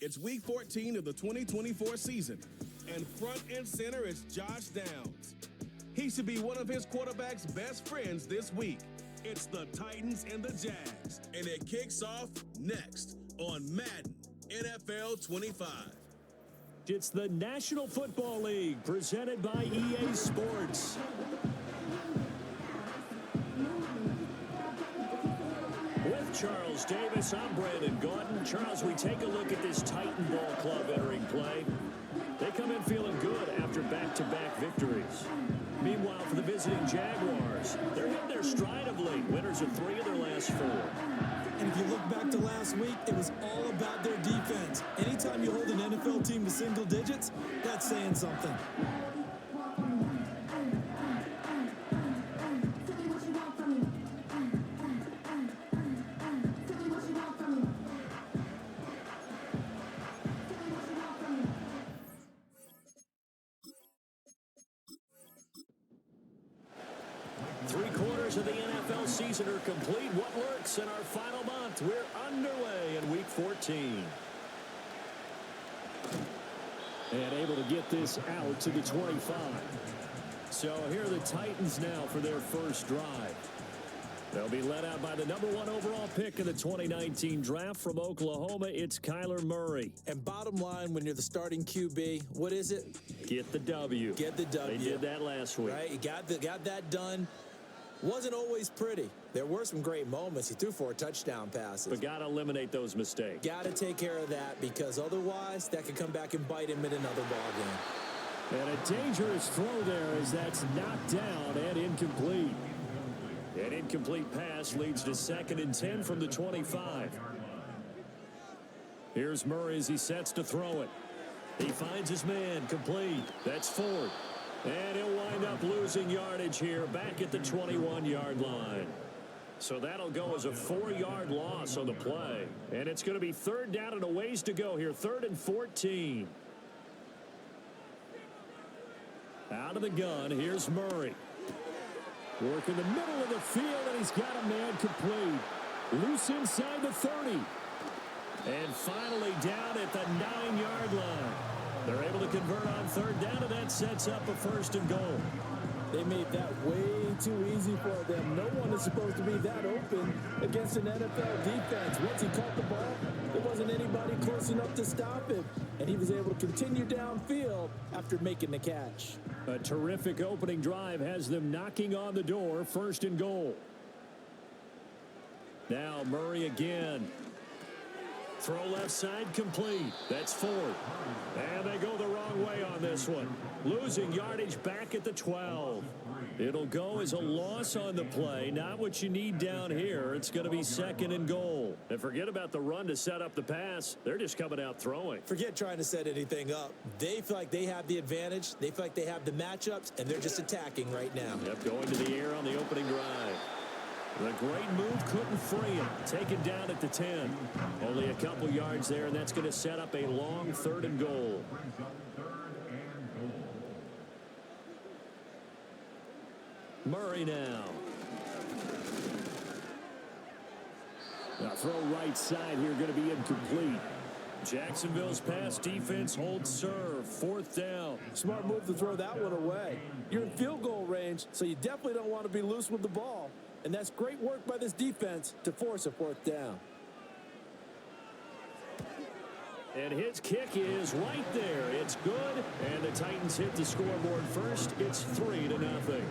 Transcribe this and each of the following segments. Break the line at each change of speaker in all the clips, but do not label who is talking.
It's Week 14 of the 2024 season, and front and center is Josh Downs. He should be one of his quarterback's best friends this week. It's the Titans and the Jags, and it kicks off next on Madden NFL 25.
It's the National Football League presented by EA Sports. With Charles Davis, I'm Brandon Gordon. Charles, we take a look at this Titan Ball Club entering play. They come in feeling good after back-to-back victories. Meanwhile, for the visiting Jaguars, they're hitting their stride of late. Winners of 3 of their last 4.
And if you look back to last week, it was all about their defense. Anytime you hold an NFL team to single digits, that's saying something.
Three-quarters of the NFL season are complete. What works in our final month? We're underway in Week 14. And able to get this out to the 25. So here are the Titans now for their first drive. They'll be led out by the #1 overall pick in the 2019 draft from Oklahoma. It's Kyler Murray.
And bottom line, when you're the starting QB, what is it?
Get the W.
Get the W.
They did that last week.
Right? He got that done. Wasn't always pretty. There were some great moments. He threw 4 touchdown passes.
But got to eliminate those mistakes.
Got to take care of that, because otherwise that could come back and bite him in another ballgame.
And a dangerous throw there as that's knocked down and incomplete. An incomplete pass leads to 2nd and 10 from the 25. Here's Murray as he sets to throw it. He finds his man, complete. That's Ford. And he'll wind up losing yardage here back at the 21-yard line. So that'll go as a 4-yard loss on the play. And it's going to be 3rd down and a ways to go here. 3rd and 14. Out of the gun, here's Murray. Work in the middle of the field, and he's got a man complete. Loose inside the 30. And finally down at the 9-yard line. They're able to convert on 3rd down, and that sets up a 1st and goal.
They made that way too easy for them. No one is supposed to be that open against an NFL defense. Once he caught the ball, there wasn't anybody close enough to stop him. And he was able to continue downfield after making the catch.
A terrific opening drive has them knocking on the door. 1st and goal. Now Murray again. Throw left side complete. That's Ford. And they go the wrong way on this one. Losing yardage back at the 12. It'll go as a loss on the play. Not what you need down here. It's going to be 2nd and goal. And forget about the run to set up the pass. They're just coming out throwing.
Forget trying to set anything up. They feel like they have the advantage. They feel like they have the matchups, and they're just attacking right now.
Yep, going to the air on the opening drive. The great move couldn't free him. Taken down at the 10. Only a couple yards there, and that's going to set up a long 3rd and goal. Murray now. Now throw right side here, going to be incomplete. Jacksonville's pass defense holds serve. 4th down.
Smart move to throw that one away. You're in field goal range, so you definitely don't want to be loose with the ball. And that's great work by this defense to force a 4th down.
And his kick is right there. It's good. And the Titans hit the scoreboard first. It's 3-0.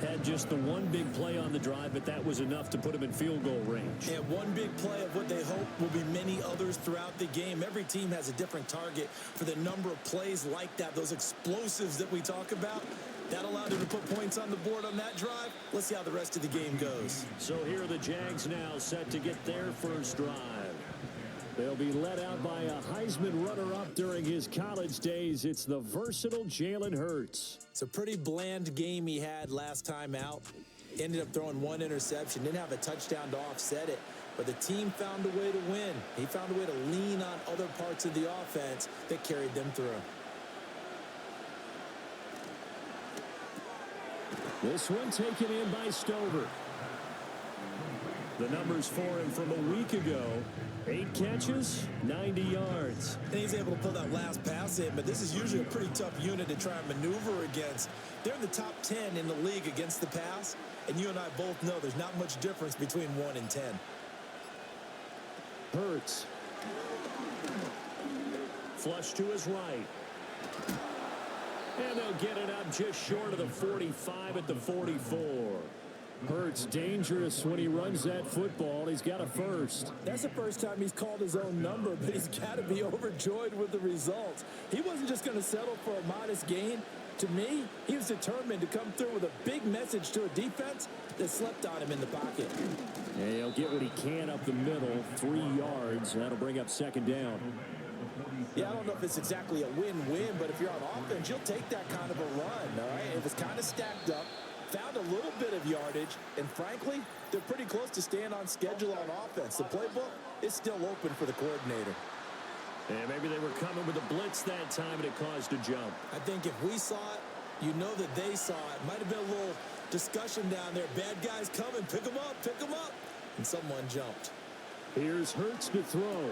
Had just the one big play on the drive, but that was enough to put him in field goal range.
And one big play of what they hope will be many others throughout the game. Every team has a different target for the number of plays like that, those explosives that we talk about. That allowed them to put points on the board on that drive. Let's see how the rest of the game goes.
So here are the Jags now set to get their first drive. They'll be led out by a Heisman runner-up during his college days. It's the versatile Jalen Hurts.
It's a pretty bland game he had last time out. Ended up throwing 1 interception. Didn't have a touchdown to offset it. But the team found a way to win. He found a way to lean on other parts of the offense that carried them through.
This one taken in by Stover. The numbers for him from a week ago: 8 catches, 90 yards.
And he's able to pull that last pass in, but this is usually a pretty tough unit to try and maneuver against. They're in the top 10 in the league against the pass, and you and I both know there's not much difference between 1 and 10.
Hurts. Flush to his right. And they'll get it up just short of the 45 at the 44. Hurts dangerous when he runs that football. He's got a first.
That's the first time he's called his own number, but he's got to be overjoyed with the results. He wasn't just going to settle for a modest gain. To me, he was determined to come through with a big message to a defense that slept on him in the pocket.
And he'll get what he can up the middle, 3 yards. That'll bring up second down.
Yeah, I don't know if it's exactly a win-win, but if you're on offense, you'll take that kind of a run, all right? It was kind of stacked up, found a little bit of yardage, and frankly, they're pretty close to staying on schedule on offense. The playbook is still open for the coordinator.
And maybe they were coming with a blitz that time, and it caused a jump.
I think if we saw it, you know that they saw it. Might have been a little discussion down there. Bad guys coming, pick them up, and someone jumped.
Here's Hurts to throw.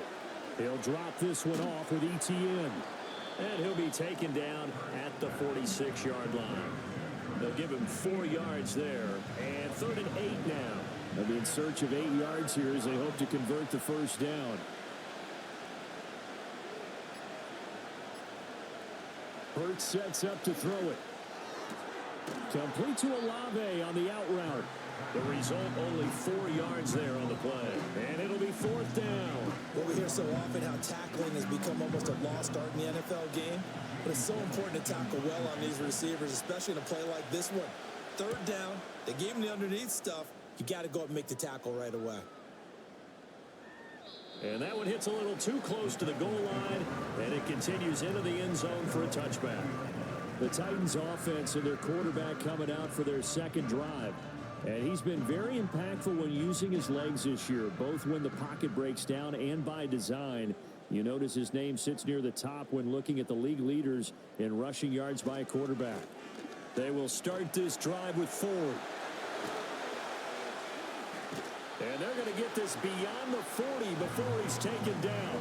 He'll drop this one off with ETN. And he'll be taken down at the 46-yard line. They'll give him 4 yards there. And 3rd and 8 now. They'll be in search of 8 yards here as they hope to convert the first down. Hurts sets up to throw it. Complete to Olave on the out route. The result, only 4 yards there on the play. And it'll be 4th down.
Well, we hear so often how tackling has become almost a lost art in the NFL game. But it's so important to tackle well on these receivers, especially in a play like this one. 3rd down, they gave him the underneath stuff. You got to go up and make the tackle right away.
And that one hits a little too close to the goal line, and it continues into the end zone for a touchback. The Titans offense and their quarterback coming out for their second drive. And he's been very impactful when using his legs this year, both when the pocket breaks down and by design. You notice his name sits near the top when looking at the league leaders in rushing yards by a quarterback. They will start this drive with Ford. And they're going to get this beyond the 40 before he's taken down.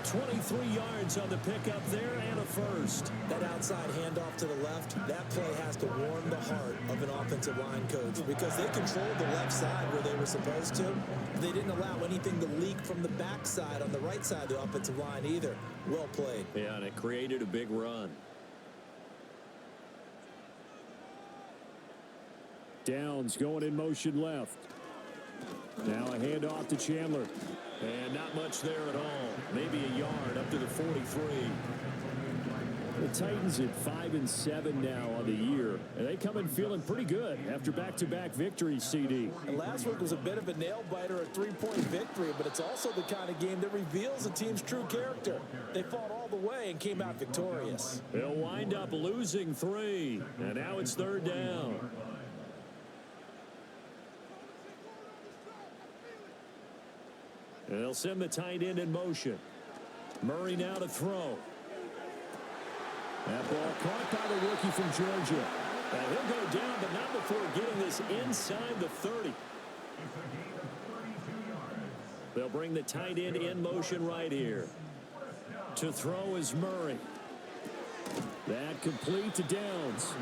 23 yards on the pickup there and a first.
That outside handoff to the left, that play has to warm the heart of an offensive line coach because they controlled the left side where they were supposed to. They didn't allow anything to leak from the backside on the right side of the offensive line either. Well played.
Yeah, and it created a big run. Downs going in motion left. Now a handoff to Chandler. And not much there at all. Maybe a yard up to the 43. The Titans at 5-7 now on the year. And they come in feeling pretty good after back-to-back victories, CD.
And last week was a bit of a nail-biter, a 3-point victory, but it's also the kind of game that reveals a team's true character. They fought all the way and came out victorious.
They'll wind up losing 3. And now it's 3rd down. And they'll send the tight end in motion. Murray now to throw. That ball caught by the rookie from Georgia. And he'll go down, but not before getting this inside the 30. They'll bring the tight end in motion right here. To throw is Murray. That complete to Downs.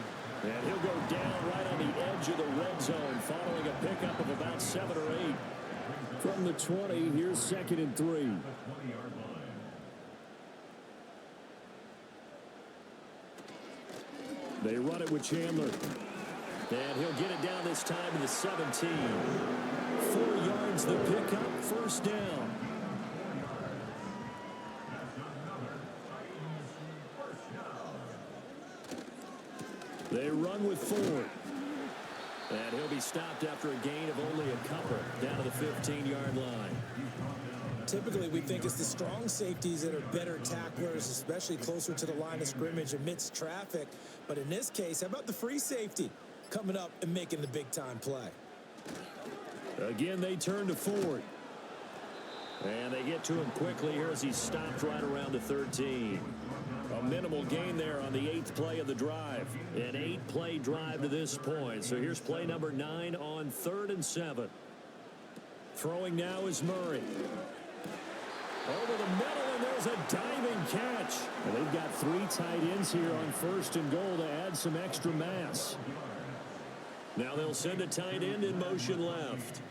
And he'll go down right on the edge of the red zone following a pickup of about 7 or 8. From the 20, here's 2nd and 3. They run it with Chandler. And he'll get it down this time to the 17. 4 yards the pickup, 1st down. They run with Ford. And he'll be stopped after a gain of only a couple down to the 15-yard line.
Typically, we think it's the strong safeties that are better tacklers, especially closer to the line of scrimmage amidst traffic. But in this case, how about the free safety coming up and making the big-time play?
Again, they turn to Ford. And they get to him quickly here as he's stopped right around the 13. A minimal gain there on the 8th play of the drive. An 8-play drive to this point. So here's play number 9 on 3rd and 7. Throwing now is Murray. Over the middle, and there's a diving catch. And they've got 3 tight ends here on 1st and goal to add some extra mass. Now they'll send a tight end in motion left.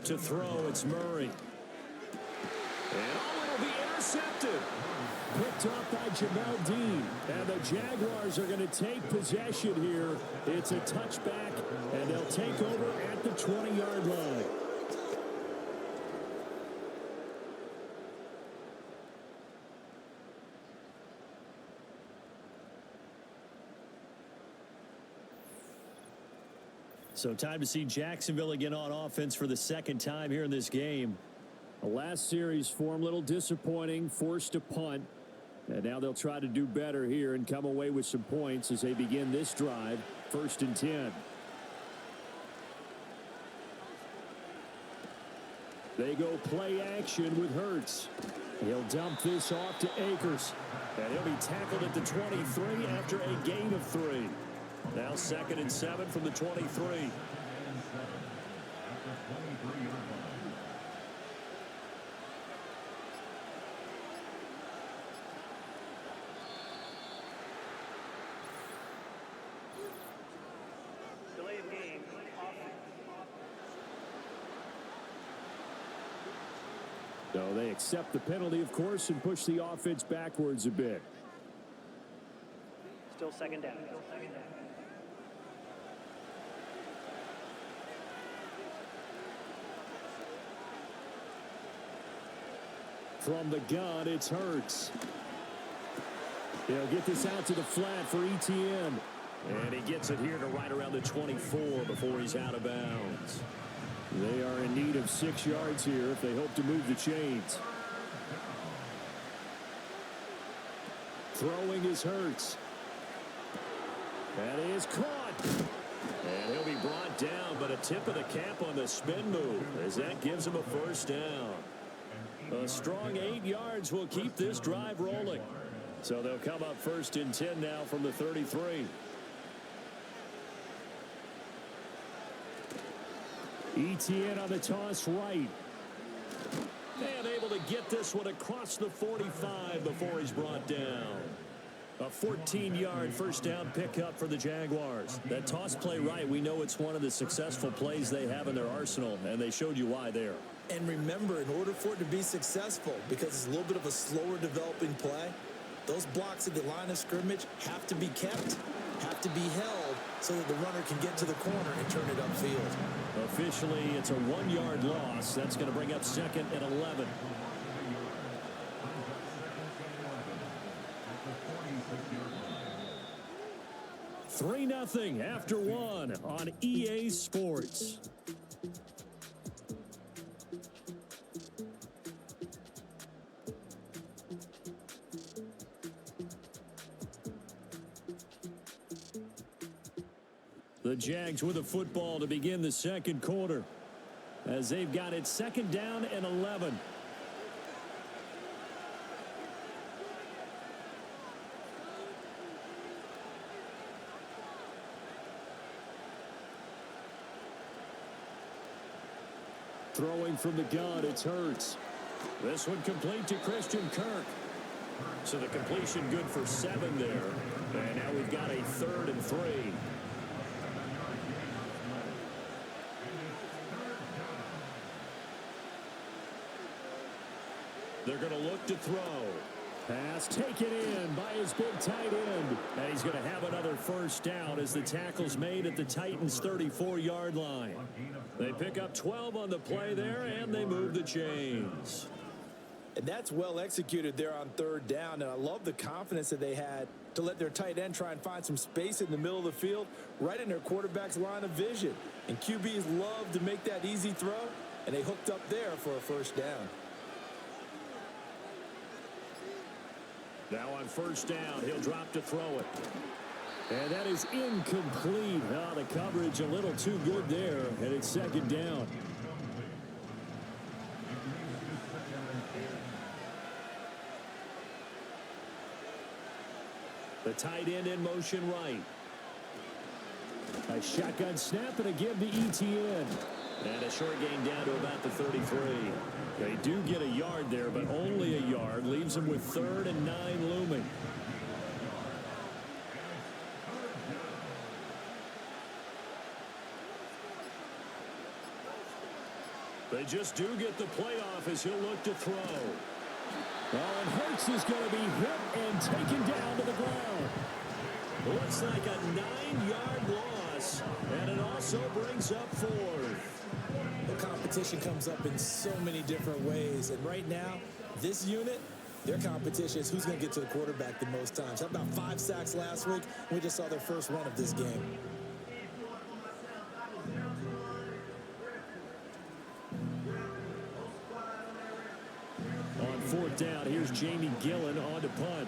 To throw, it's Murray. And it'll be intercepted. Picked off by Jamel Dean. And the Jaguars are going to take possession here. It's a touchback, and they'll take over at the 20-yard line. So time to see Jacksonville again on offense for the 2nd time here in this game. The last series for them, a little disappointing, forced a punt. And now they'll try to do better here and come away with some points as they begin this drive, 1st and 10. They go play action with Hurts. He'll dump this off to Akers. And he'll be tackled at the 23 after a gain of 3. Now 2nd and 7 from the 23.
Delay of game.
So they accept the penalty, of course, and push the offense backwards a bit.
Still 2nd down.
From the gun, it's Hurts. He'll get this out to the flat for ETN. And he gets it here to right around the 24 before he's out of bounds. They are in need of 6 yards here if they hope to move the chains. Throwing is Hurts. That is caught. And he'll be brought down, but a tip of the cap on the spin move as that gives him a 1st down. A strong 8 yards will keep this drive rolling. So they'll come up 1st and 10 now from the 33. ETN on the toss right. And able to get this one across the 45 before he's brought down. A 14-yard 1st down pickup for the Jaguars. That toss play right, we know it's one of the successful plays they have in their arsenal, and they showed you why there.
And remember, in order for it to be successful, because it's a little bit of a slower developing play, those blocks at the line of scrimmage have to be kept, have to be held, so that the runner can get to the corner and turn it upfield.
Officially, it's a 1-yard loss. That's going to bring up 2nd and 11. Three 3-0 after 1 on EA Sports. The Jags with a football to begin the 2nd quarter as they've got it 2nd down and 11. Throwing from the gun, it's Hurts. This one complete to Christian Kirk. So the completion good for 7 there. And now we've got a 3rd and 3. They're going to look to throw. Pass taken in by his big tight end. And he's going to have another 1st down as the tackle's made at the Titans' 34-yard line. They pick up 12 on the play there, and they move the chains.
And that's well executed there on 3rd down. And I love the confidence that they had to let their tight end try and find some space in the middle of the field, right in their quarterback's line of vision. And QBs love to make that easy throw, and they hooked up there for a 1st down.
Now on 1st down, he'll drop to throw it. And that is incomplete. Oh, the coverage a little too good there, and it's 2nd down. The tight end in motion right. A shotgun snap and a give to ETN. And a short gain down to about the 33. They do get a yard there, but only a yard. Leaves them with 3rd and 9 looming. They just do get the playoff as he'll look to throw. Oh, and Hurts is going to be hit and taken down to the ground. Looks like a 9-yard loss, and it also brings up 4th.
The competition comes up in so many different ways, and right now, this unit, their competition is who's going to get to the quarterback the most times. How about 5 sacks last week? We just saw their first run of this game.
On 4th down, here's Jamie Gillen on to punt.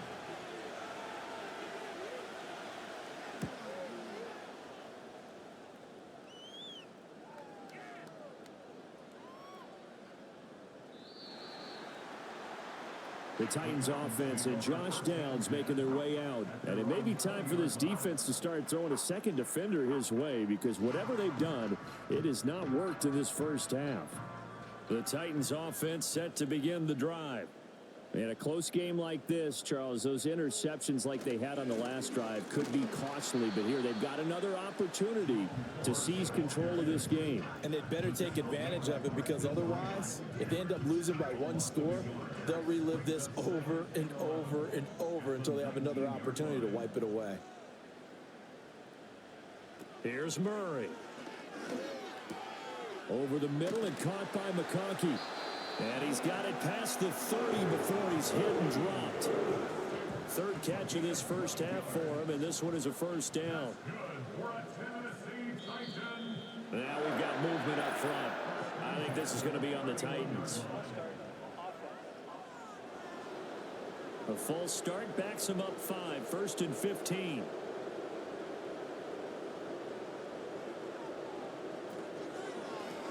The Titans offense and Josh Downs making their way out. And it may be time for this defense to start throwing a second defender his way, because whatever they've done, it has not worked in this first half. The Titans offense set to begin the drive. In a close game like this, Charles, those interceptions like they had on the last drive could be costly, but here they've got another opportunity to seize control of this game.
And they'd better take advantage of it, because otherwise, if they end up losing by 1 score, they'll relive this over and over and over until they have another opportunity to wipe it away.
Here's Murray. Over the middle and caught by McConkey. And he's got it past the 30 before he's hit and dropped. 3rd catch of this first half for him, and this one is a first down. Now we've got movement up front. I think this is going to be on the Titans. A false start backs him up 5, 1st and 15.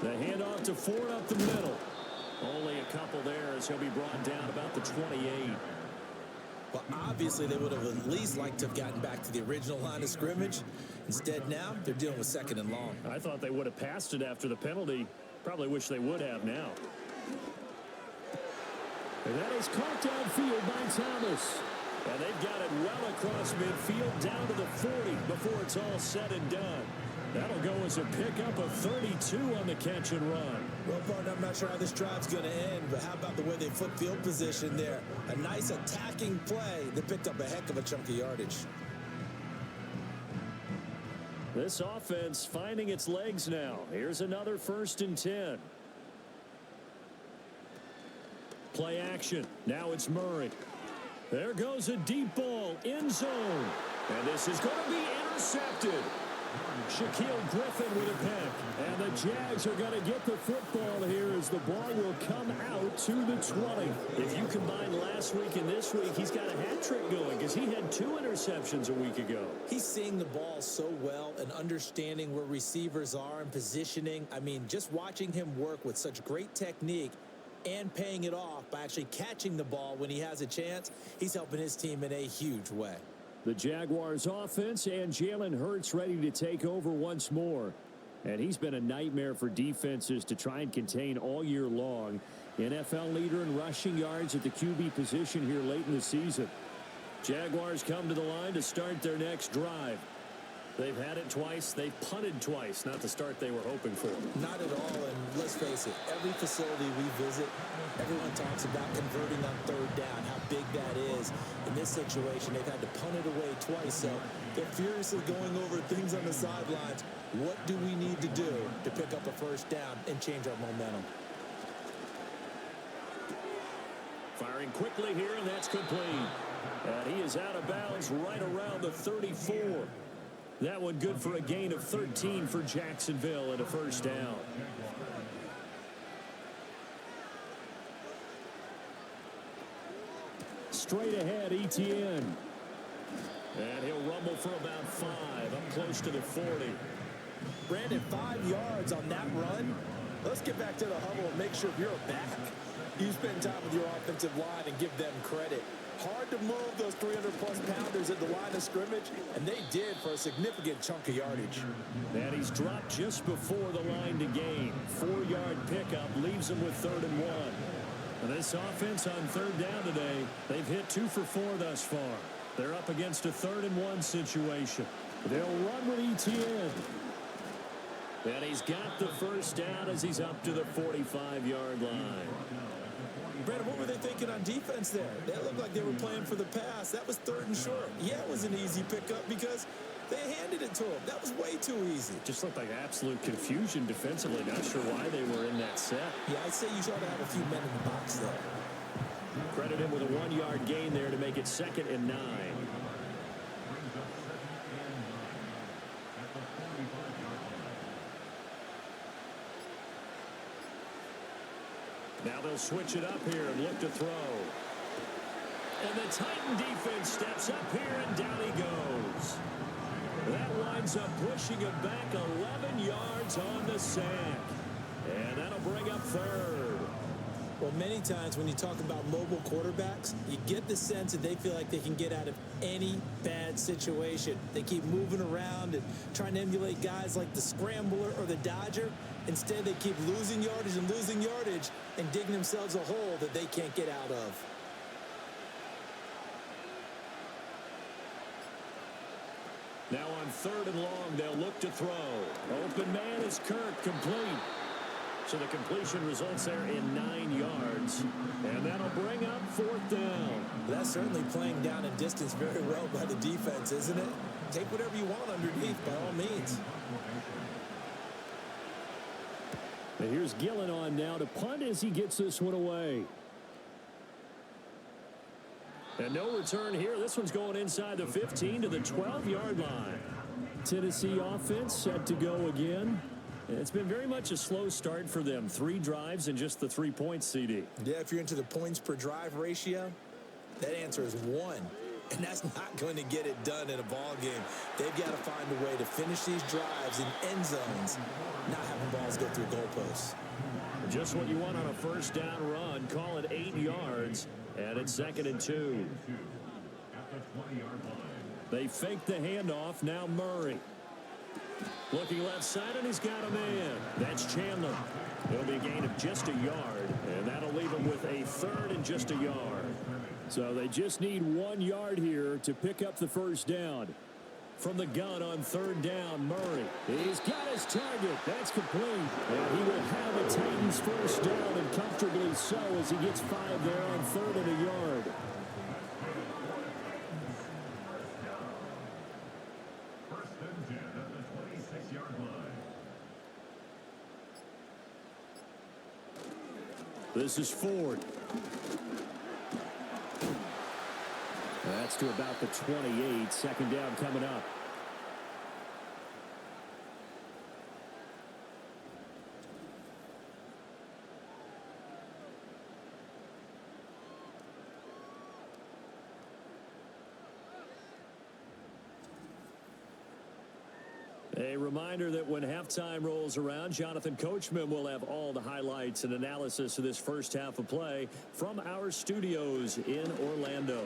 The handoff to Ford up the middle. Only a couple there as he'll be brought down about the 28.
Well, obviously, they would have at least liked to have gotten back to the original line of scrimmage. Instead, now, they're dealing with 2nd and long.
I thought they would have passed it after the penalty. Probably wish they would have now. And that is caught downfield by Thomas. And they've got it well across midfield down to the 40 before it's all said and done. That'll go as a pickup of 32 on the catch and run.
Well, partner, I'm not sure how this drive's going to end, but how about the way they flip field position there? A nice attacking play that picked up a heck of a chunk of yardage.
This offense finding its legs now. Here's another 1st and 10. Play action. Now it's Murray. There goes a deep ball. End zone. And this is going to be intercepted. Shaquille Griffin with a pick. And the Jags are going to get the football here as the ball will come out to the 20. If you combine last week and this week, he's got a hat trick going because he had 2 interceptions a week ago.
He's seeing the ball so well and understanding where receivers are and positioning. I mean, just watching him work with such great technique and paying it off by actually catching the ball when he has a chance, he's helping his team in a huge way.
The Jaguars offense and Jalen Hurts ready to take over once more. And he's been a nightmare for defenses to try and contain all year long. NFL leader in rushing yards at the QB position here late in the season. Jaguars come to the line to start their next drive. They've had it twice. They've punted twice. Not the start they were hoping for.
Not at all. And let's face it, every facility we visit, everyone talks about converting on 3rd down, how big that is. In this situation, they've had to punt it away twice. So they're furiously going over things on the sidelines. What do we need to do to pick up a 1st down and change our momentum?
Firing quickly here, and that's complete. And he is out of bounds right around the 34. That one good for a gain of 13 for Jacksonville and a 1st down. Straight ahead, ETN. And he'll rumble for about 5, up close to the 40.
Brandon, 5 yards on that run. Let's get back to the huddle and make sure you're back. You spend time with your offensive line and give them credit. Hard to move those 300-plus pounders at the line of scrimmage, and they did for a significant chunk of yardage.
And he's dropped just before the line to gain. 4-yard pickup leaves him with 3rd and 1. And this offense on 3rd down today, they've hit 2 for 4 thus far. They're up against a 3rd and 1 situation. They'll run with ETN. And he's got the first down as he's up to the 45-yard line.
Brandon, what were they thinking on defense there? That looked like they were playing for the pass. That was 3rd and short. Yeah, it was an easy pickup because they handed it to him. That was way too easy.
Just looked like absolute confusion defensively. Not sure why they were in that set.
Yeah, I'd say you ought to have a few men in the box there.
Credit him with a 1-yard gain there to make it 2nd and 9. Now they'll switch it up here and look to throw. And the Titan defense steps up here, and down he goes. That winds up pushing him back 11 yards on the sack. And that'll bring up 3rd.
Well, many times when you talk about mobile quarterbacks, you get the sense that they feel like they can get out of any bad situation. They keep moving around and trying to emulate guys like the Scrambler or the Dodger. Instead, they keep losing yardage and digging themselves a hole that they can't get out of.
Now on 3rd and long, they'll look to throw. Open man is Kirk, complete. So the completion results there in 9 yards. And that'll bring up 4th down.
That's certainly playing down in distance very well by the defense, isn't it? Take whatever you want underneath, by all means.
And here's Gillen on now to punt as he gets this one away. And no return here. This one's going inside the 15 to the 12-yard line. Tennessee offense set to go again. It's been very much a slow start for them. 3 drives and just the 3 points, CD.
Yeah, if you're into the points per drive ratio, that answer is 1. And that's not going to get it done in a ball game. They've got to find a way to finish these drives in end zones, not having balls go through goalposts.
Just what you want on a first down run. Call it 8 yards, and it's 2nd and 2. They fake the handoff. Now Murray. Looking left side, and he's got a man. That's Chandler. It'll be a gain of just a yard, and that'll leave him with a 3rd and just a yard. So they just need 1 yard here to pick up the first down. From the gun on 3rd down, Murray. He's got his target. That's complete. And he will have a Titans first down, and comfortably so, as he gets 5 there on 3rd and a yard. This is Ford. That's to about the 28. 2nd down coming up. A reminder that when halftime rolls around, Jonathan Coachman will have all the highlights and analysis of this first half of play from our studios in Orlando.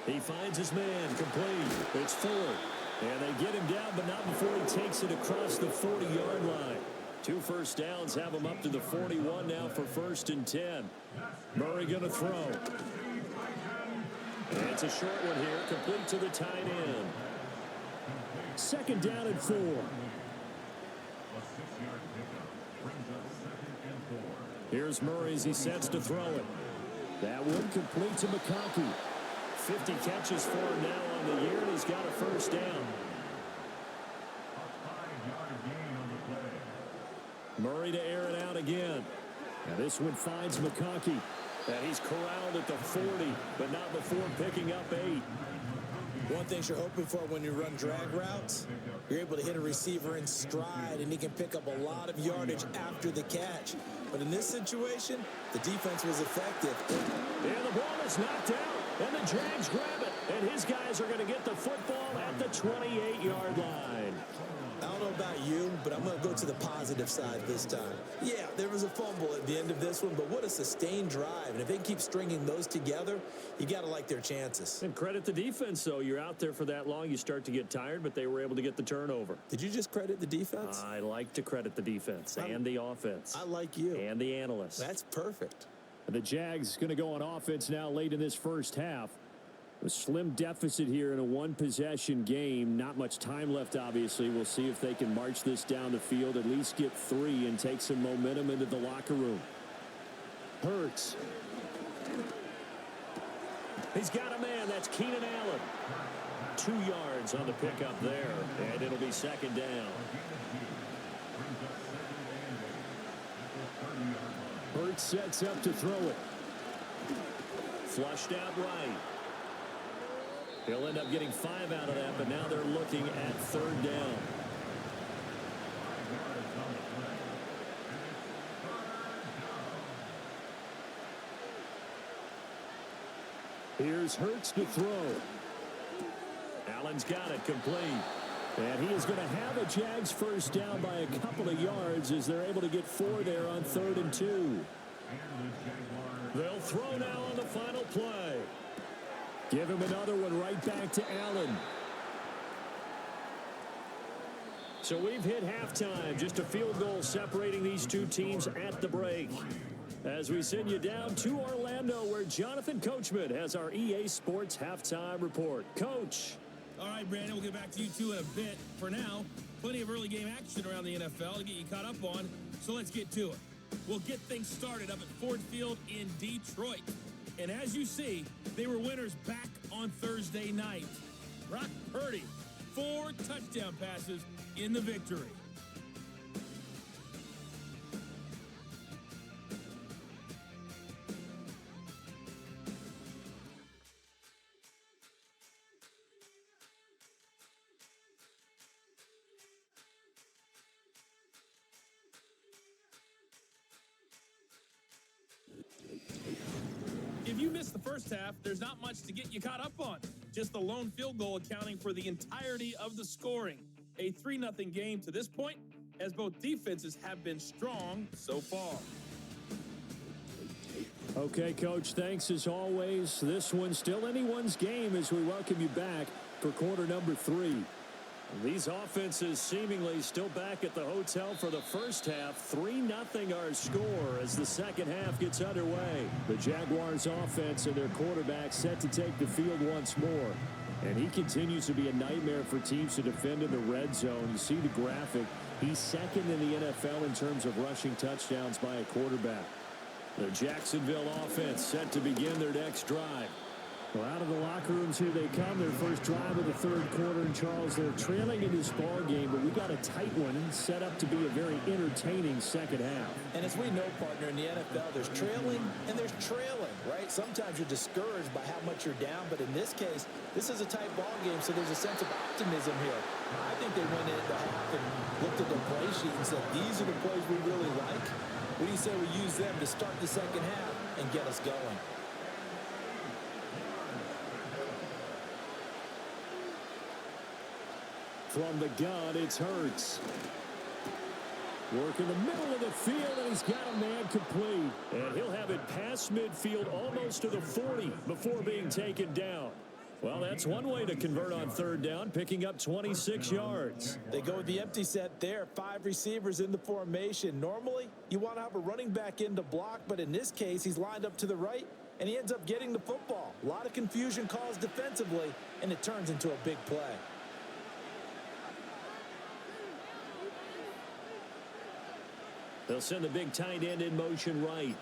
He finds his man, complete. It's Ford. And they get him down, but not before he takes it across the 40-yard line. 2 first downs have him up to the 41 now for 1st and 10. Murray going to throw. And it's a short one here, complete to the tight end. 2nd down and 4. Here's Murray as he sets to throw it. That one complete to McConkey. 50 catches for him now on the year, and he's got a first down. Murray to air it out again. Now this one finds McConkey. And he's corralled at the 40, but not before picking up 8.
One thing you're hoping for when you run drag routes, you're able to hit a receiver in stride, and he can pick up a lot of yardage after the catch. But in this situation, the defense was effective.
And the ball is knocked out, and the Jags grab it. And his guys are going to get the football at the 28-yard line.
I don't know about you, but I'm going to go to the positive side this time. Yeah, there was a fumble at the end of this one, but what a sustained drive. And if they keep stringing those together, you got to like their chances.
And credit the defense, though. You're out there for that long, you start to get tired, but they were able to get the turnover.
Did you just credit the defense?
I like to credit the defense and the offense.
I like you.
And the analysts.
That's perfect.
The Jags going to go on offense now late in this first half. A slim deficit here in a one-possession game. Not much time left, obviously. We'll see if they can march this down the field, at least get 3 and take some momentum into the locker room. Hurts. He's got a man. That's Keenan Allen. 2 yards on the pickup there, and it'll be second down. Hurts sets up to throw it. Flushed out right. He'll end up getting 5 out of that, but now they're looking at third down. Here's Hurts to throw. Allen's got it complete. And he is going to have a Jags first down by a couple of yards as they're able to get 4 there on 3rd and 2. They'll throw now on the final play. Give him another one right back to Allen. So we've hit halftime. Just a field goal separating these two teams at the break. As we send you down to Orlando, where Jonathan Coachman has our EA Sports halftime report. Coach.
All right, Brandon, we'll get back to you two in a bit. For now, plenty of early game action around the NFL to get you caught up on, so let's get to it. We'll get things started up at Ford Field in Detroit. And as you see, they were winners back on Thursday night. Brock Purdy, 4 touchdown passes in the victory. If you missed the first half, there's not much to get you caught up on. Just the lone field goal accounting for the entirety of the scoring. A 3-0 game to this point, as both defenses have been strong so far.
Okay, Coach, thanks as always. This one's still anyone's game as we welcome you back for quarter number 3. These offenses seemingly still back at the hotel for the first half. 3-0 our score as the second half gets underway. The Jaguars offense and their quarterback set to take the field once more. And he continues to be a nightmare for teams to defend in the red zone. You see the graphic. He's second in the NFL in terms of rushing touchdowns by a quarterback. The Jacksonville offense set to begin their next drive. Well, out of the locker rooms here they come. Their first drive of the third quarter. And Charles, they're trailing in this ball game, but we got a tight one set up to be a very entertaining second half.
And as we know, partner, in the NFL, there's trailing and there's trailing, right? Sometimes you're discouraged by how much you're down, but in this case, this is a tight ball game, so there's a sense of optimism here. I think they went into half and looked at their play sheet and said, these are the plays we really like. What do you say we use them to start the second half and get us going?
From the gun, it's Hurts. Work in the middle of the field, and he's got a man complete. And he'll have it past midfield almost to the 40 before being taken down. Well, that's one way to convert on third down, picking up 26 yards.
They go with the empty set there. 5 receivers in the formation. Normally, you want to have a running back in to block, but in this case, he's lined up to the right, and he ends up getting the football. A lot of confusion caused defensively, and it turns into a big play.
They'll send the big tight end in motion right.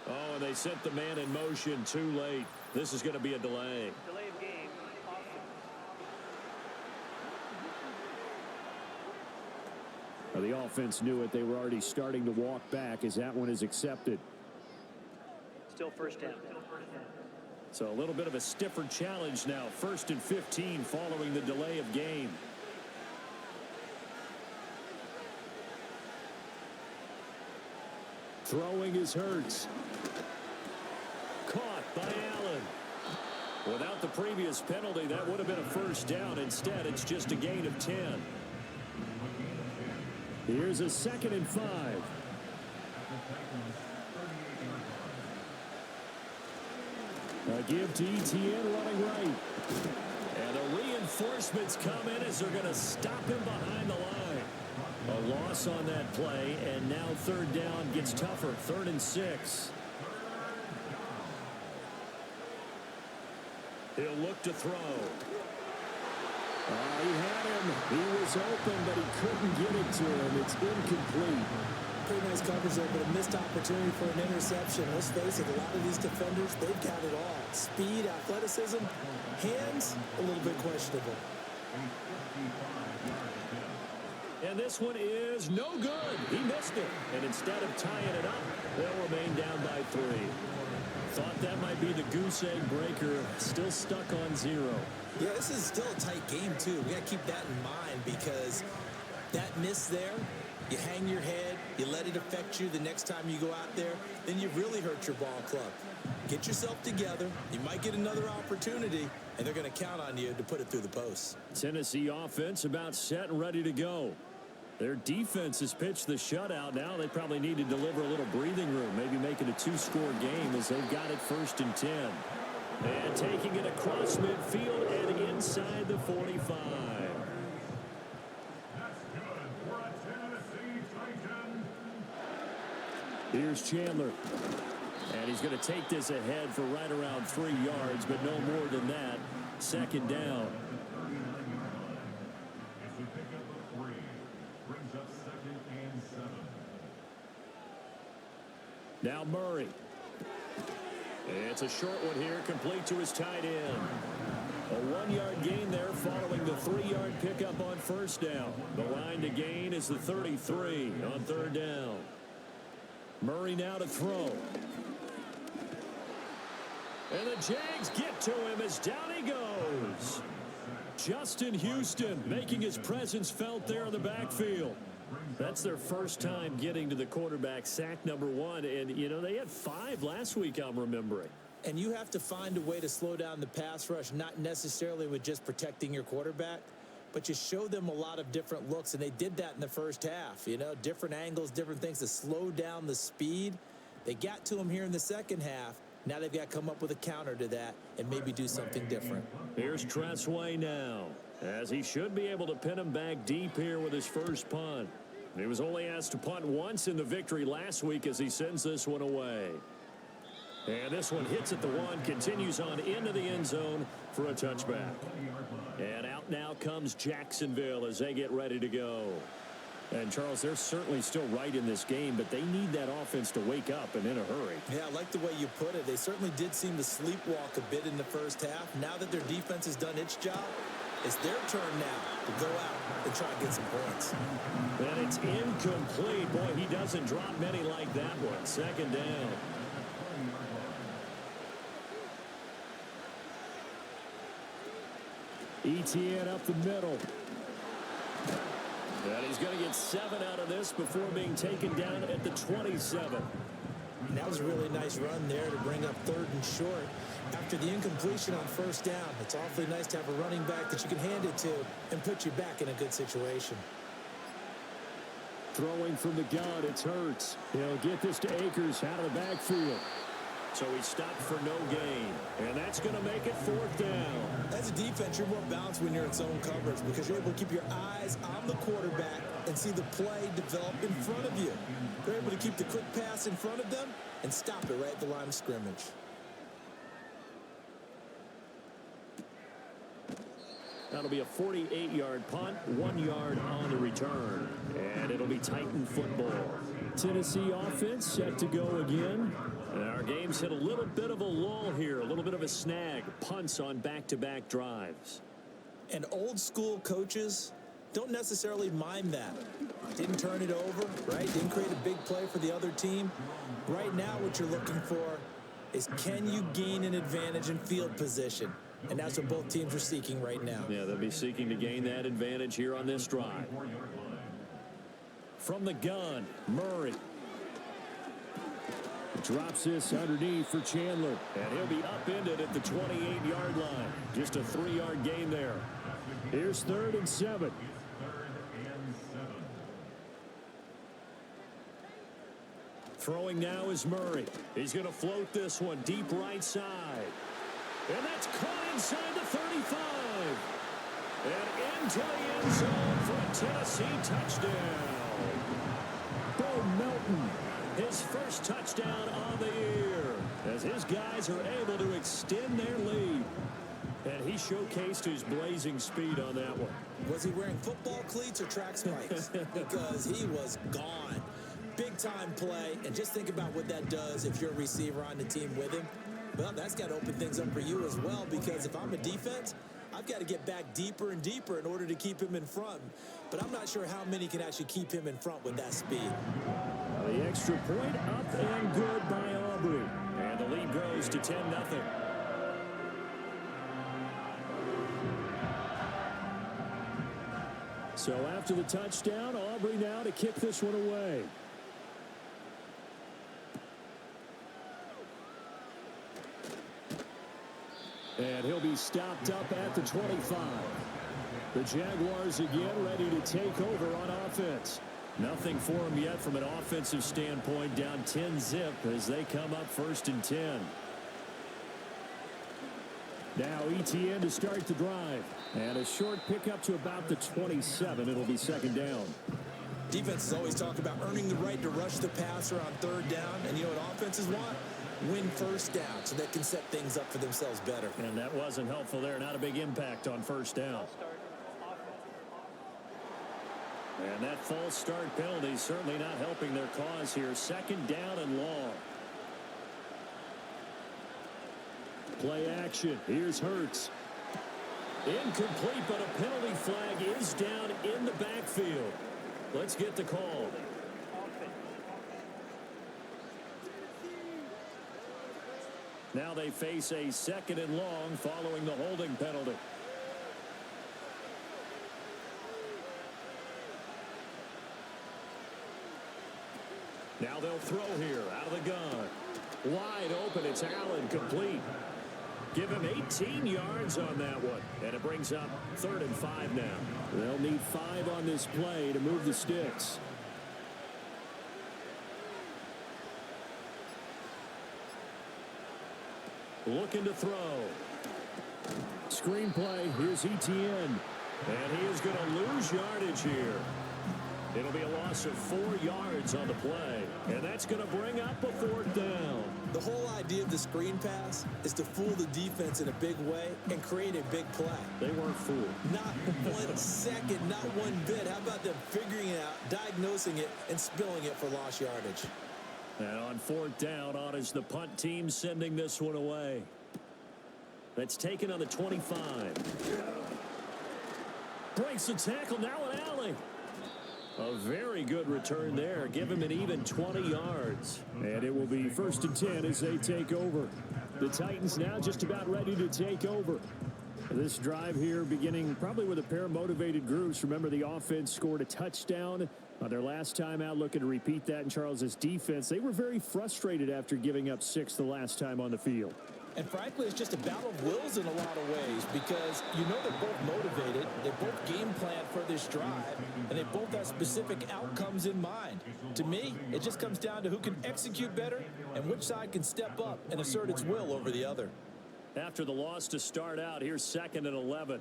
Oh, and they sent the man in motion too late. This is going to be a delay.
Delay of game.
Well, the offense knew it. They were already starting to walk back as that one is accepted.
Still first down.
So a little bit of a stiffer challenge now. 1st and 15 following the delay of game. Throwing is Hurts. Caught by Allen. Without the previous penalty, that would have been a first down. Instead, it's just a gain of 10. Here's a 2nd and 5. A give to ETN running right. And the reinforcements come in as they're going to stop him behind the line. A loss on that play, and now 3rd down gets tougher. 3rd and 6. He'll look to throw. He had him. He was open, but he couldn't get it to him. It's incomplete.
Pretty nice coverage there, but a missed opportunity for an interception. Let's face it, a lot of these defenders, they've got it all. Speed, athleticism, hands, a little bit questionable.
And this one is no good. He missed it. And instead of tying it up, they'll remain down by 3. Thought that might be the goose egg breaker. Still stuck on 0.
Yeah, this is still a tight game, too. We got to keep that in mind because that miss there, you hang your head, you let it affect you the next time you go out there, then you've really hurt your ball club. Get yourself together. You might get another opportunity, and they're going to count on you to put it through the posts.
Tennessee offense about set and ready to go. Their defense has pitched the shutout. Now they probably need to deliver a little breathing room, maybe make it a 2-score game as they've got it 1st and 10. And taking it across midfield and inside the 45. Here's Chandler. And he's going to take this ahead for right around 3 yards, but no more than that. 2nd down. Now Murray. It's a short one here, complete to his tight end. A 1-yard gain there following the 3-yard pickup on 1st down. The line to gain is the 33 on 3rd down. Murray now to throw. And the Jags get to him as down he goes. Justin Houston making his presence felt there in the backfield. That's their first time getting to the quarterback, sack number 1. And, you know, they had 5 last week, I'm remembering.
And you have to find a way to slow down the pass rush, not necessarily with just protecting your quarterback, but you show them a lot of different looks, and they did that in the first half. You know, different angles, different things to slow down the speed. They got to him here in the second half. Now they've got to come up with a counter to that and maybe do something different.
Here's Tressway now, as he should be able to pin him back deep here with his first punt. He was only asked to punt once in the victory last week as he sends this one away. And this one hits at the 1, continues on into the end zone for a touchback. And out now comes Jacksonville as they get ready to go. And, Charles, they're certainly still right in this game, but they need that offense to wake up and in a hurry.
Yeah, I like the way you put it. They certainly did seem to sleepwalk a bit in the first half. Now that their defense has done its job, it's their turn now to go out and try to get some points.
And it's incomplete. Boy, he doesn't drop many like that one. 2nd down. ETN up the middle. And he's going to get 7 out of this before being taken down at the 27.
And that was a really nice run there to bring up 3rd and short. After the incompletion on 1st down, it's awfully nice to have a running back that you can hand it to and put you back in a good situation.
Throwing from the gun, it's Hurts. He'll get this to Akers out of the backfield. So he stopped for no gain. And that's going to make it 4th down.
As a defense, you're more balanced when you're in zone coverage because you're able to keep your eyes on the quarterback and see the play develop in front of you. They're able to keep the quick pass in front of them and stop it right at the line of scrimmage.
That'll be a 48-yard punt, 1 yard on the return. And it'll be Titan football. Tennessee offense set to go again. And our game's hit a little bit of a lull here, a little bit of a snag. Punts on back-to-back drives.
And old school coaches don't necessarily mind that. Didn't turn it over, right? Didn't create a big play for the other team. Right now what you're looking for is can you gain an advantage in field position? And that's what both teams are seeking right now.
Yeah, they'll be seeking to gain that advantage here on this drive. From the gun, Murray. Drops this underneath for Chandler. And he'll be upended at the 28-yard line. Just a 3-yard gain there. Here's 3rd and 7. Throwing now is Murray. He's going to float this one deep right side. And that's caught inside the 35. And into the end zone for a Tennessee touchdown. Bo Melton, his first touchdown on the year, as his guys are able to extend their lead. And he showcased his blazing speed on that one.
Was he wearing football cleats or track spikes? Because he was gone. Big-time play, and just think about what that does if you're a receiver on the team with him. Well, that's got to open things up for you as well, because if I'm a defense, I've got to get back deeper and deeper in order to keep him in front. But I'm not sure how many can actually keep him in front with that speed.
The extra point up and good by Aubrey. And the lead grows to 10-0. So after the touchdown, Aubrey now to kick this one away. And he'll be stopped up at the 25. The Jaguars again ready to take over on offense. Nothing for them yet from an offensive standpoint, down 10-zip as they come up 1st and 10. Now ETN to start the drive. And a short pickup to about the 27. It'll be 2nd down.
Defenses always talk about earning the right to rush the passer on 3rd down. And you know what offenses want? Win 1st down so they can set things up for themselves better.
And that wasn't helpful there. Not a big impact on 1st down. And that false start penalty certainly not helping their cause here. 2nd down and long. Play action. Here's Hurts. Incomplete, but a penalty flag is down in the backfield. Let's get the call. Now they face a 2nd and long following the holding penalty. Now they'll throw here out of the gun. Wide open. It's Allen, complete. Give him 18 yards on that one. And it brings up 3rd and 5 now. They'll need 5 on this play to move the sticks. Looking to throw. Screen play. Here's ETN. And he is going to lose yardage here. It'll be a loss of 4 yards on the play. And that's going to bring up a 4th down.
The whole idea of the screen pass is to fool the defense in a big way and create a big play.
They weren't fooled.
Not 1 second, not 1 bit. How about them figuring it out, diagnosing it, and spilling it for lost yardage?
And on 4th down, on is the punt team sending this one away. That's taken on the 25. Breaks the tackle, now an alley. A very good return there. Give him an even 20 yards. And it will be 1st and 10 as they take over. The Titans now just about ready to take over. This drive here beginning probably with a pair of motivated groups. Remember, the offense scored a touchdown on their last time out, looking to repeat that in Charles's defense. They were very frustrated after giving up 6 the last time on the field.
And frankly, it's just a battle of wills in a lot of ways, because you know they're both motivated, they both game plan for this drive, and they both have specific outcomes in mind. To me, it just comes down to who can execute better and which side can step up and assert its will over the other.
After the loss to start out, here's 2nd and 11.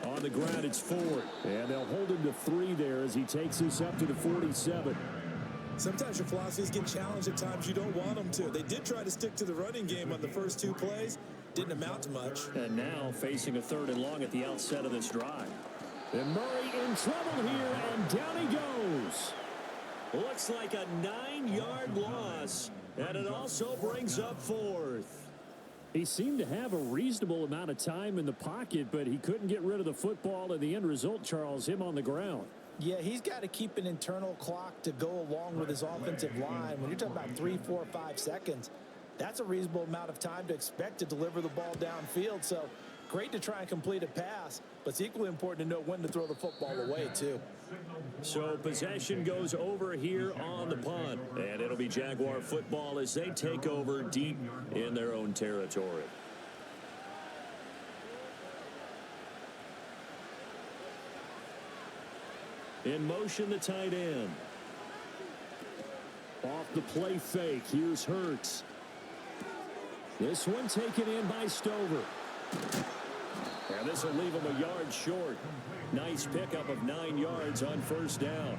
On the ground, it's Ford. And they'll hold him to 3 there as he takes this up to the 47.
Sometimes your philosophies get challenged at times you don't want them to. They did try to stick to the running game on the first 2 plays. Didn't amount to much.
And now facing a 3rd and long at the outset of this drive. And Murray in trouble here, and down he goes. Looks like a 9-yard loss, and it also brings up 4th. He seemed to have a reasonable amount of time in the pocket, but he couldn't get rid of the football, and the end result, Charles, him on the ground.
Yeah, he's got to keep an internal clock to go along with his offensive line. When you're talking about 3, 4, 5 seconds, that's a reasonable amount of time to expect to deliver the ball downfield. So Great to try and complete a pass, but it's equally important to know when to throw the football away, too.
So possession goes over here on the punt, and it'll be Jaguar football as they take over deep in their own territory. In motion, the tight end. Off the play fake, here's Hurts. This one taken in by Stover. And this will leave him a yard short. Nice pickup of 9 yards on first down.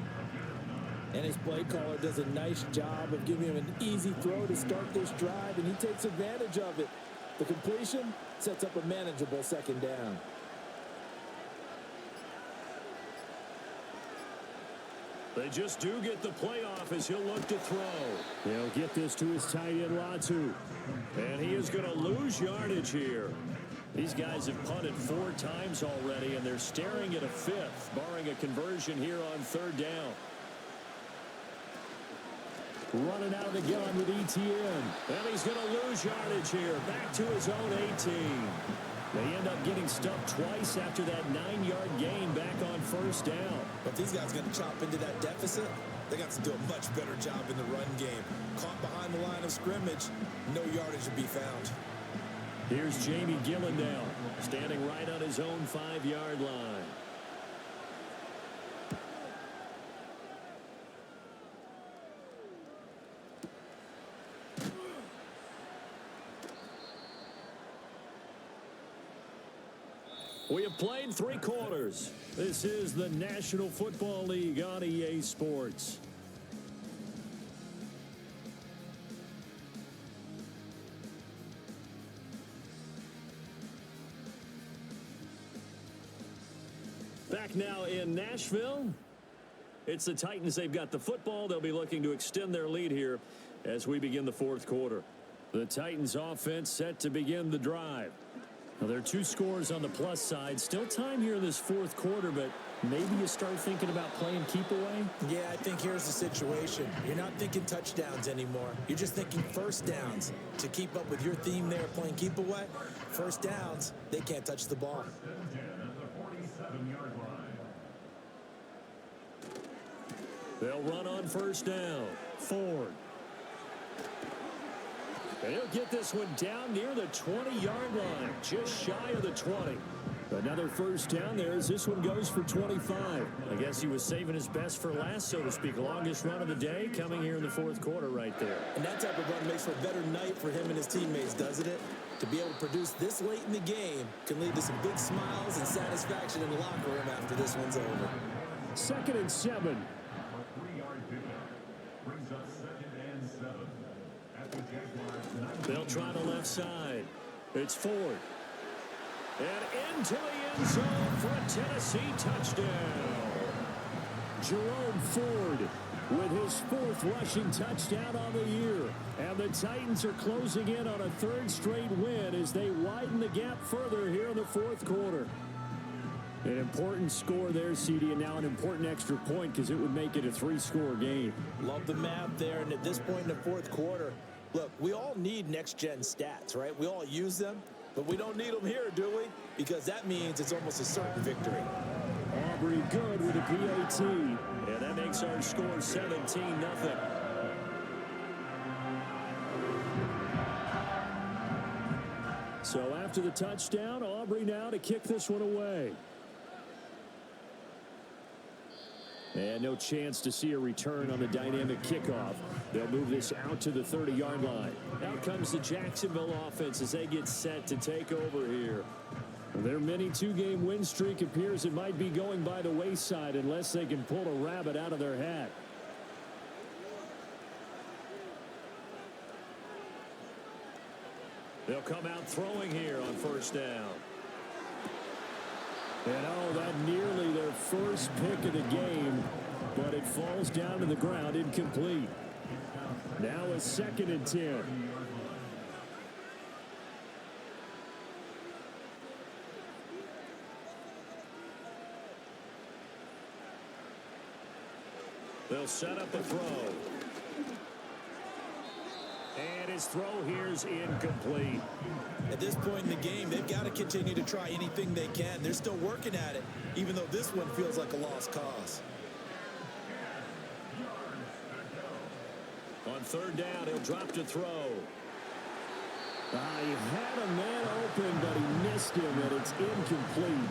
And his play caller does a nice job of giving him an easy throw to start this drive, and he takes advantage of it. The completion sets up a manageable second down.
They just do get the play off as he'll look to throw. He'll get this to his tight end, Latu. And he is going to lose yardage here. These guys have punted 4 times already, and they're staring at a 5th, barring a conversion here on third down. Running out of the gun with ETN. And he's going to lose yardage here. Back to his own 18. They end up getting stuffed twice after that 9-yard gain back on first down.
But these guys going to chop into that deficit. They got to do a much better job in the run game. Caught behind the line of scrimmage, no yardage to be found.
Here's Jamie Gillendown, standing right on his own 5-yard line. We have played 3 quarters. This is the National Football League on EA Sports. Back now in Nashville. It's the Titans. They've got the football. They'll be looking to extend their lead here as we begin the 4th quarter. The Titans offense set to begin the drive. Now, there are 2 scores on the plus side. Still time here in this 4th quarter, but maybe you start thinking about playing keep away?
Yeah, I think here's the situation. You're not thinking touchdowns anymore. You're just thinking first downs. To keep up with your theme there, playing keep away, first downs, they can't touch the ball.
They'll run on first down. Ford. And he'll get this one down near the 20-yard line, just shy of the 20. Another first down there as this one goes for 25. I guess he was saving his best for last, so to speak. Longest run of the day coming here in the 4th quarter right there.
And that type of run makes for a better night for him and his teammates, doesn't it? To be able to produce this late in the game can lead to some big smiles and satisfaction in the locker room after this one's over.
2nd and 7. They'll try the left side. It's Ford. And into the end zone for a Tennessee touchdown. Jerome Ford with his 4th rushing touchdown on the year. And the Titans are closing in on a 3rd straight win as they widen the gap further here in the 4th quarter. An important score there, CD, and now an important extra point because it would make it a 3-score game.
Love the math there, and at this point in the 4th quarter, look, we all need next-gen stats, right? We all use them, but we don't need them here, do we? Because that means it's almost a certain victory.
Aubrey good with a PAT, and that makes our score 17-0. So after the touchdown, Aubrey now to kick this one away. And no chance to see a return on the dynamic kickoff. They'll move this out to the 30-yard line. Out comes the Jacksonville offense as they get set to take over here. Their mini 2-game win streak appears it might be going by the wayside unless they can pull a rabbit out of their hat. They'll come out throwing here on first down. And that nearly their first pick of the game, but it falls down to the ground incomplete. Now a 2nd and 10. They'll set up the throw. And his throw here's incomplete.
At this point in the game, they've got to continue to try anything they can. They're still working at it, even though this one feels like a lost cause.
On third down, he'll drop to throw. He had a man open, but he missed him, and it's incomplete.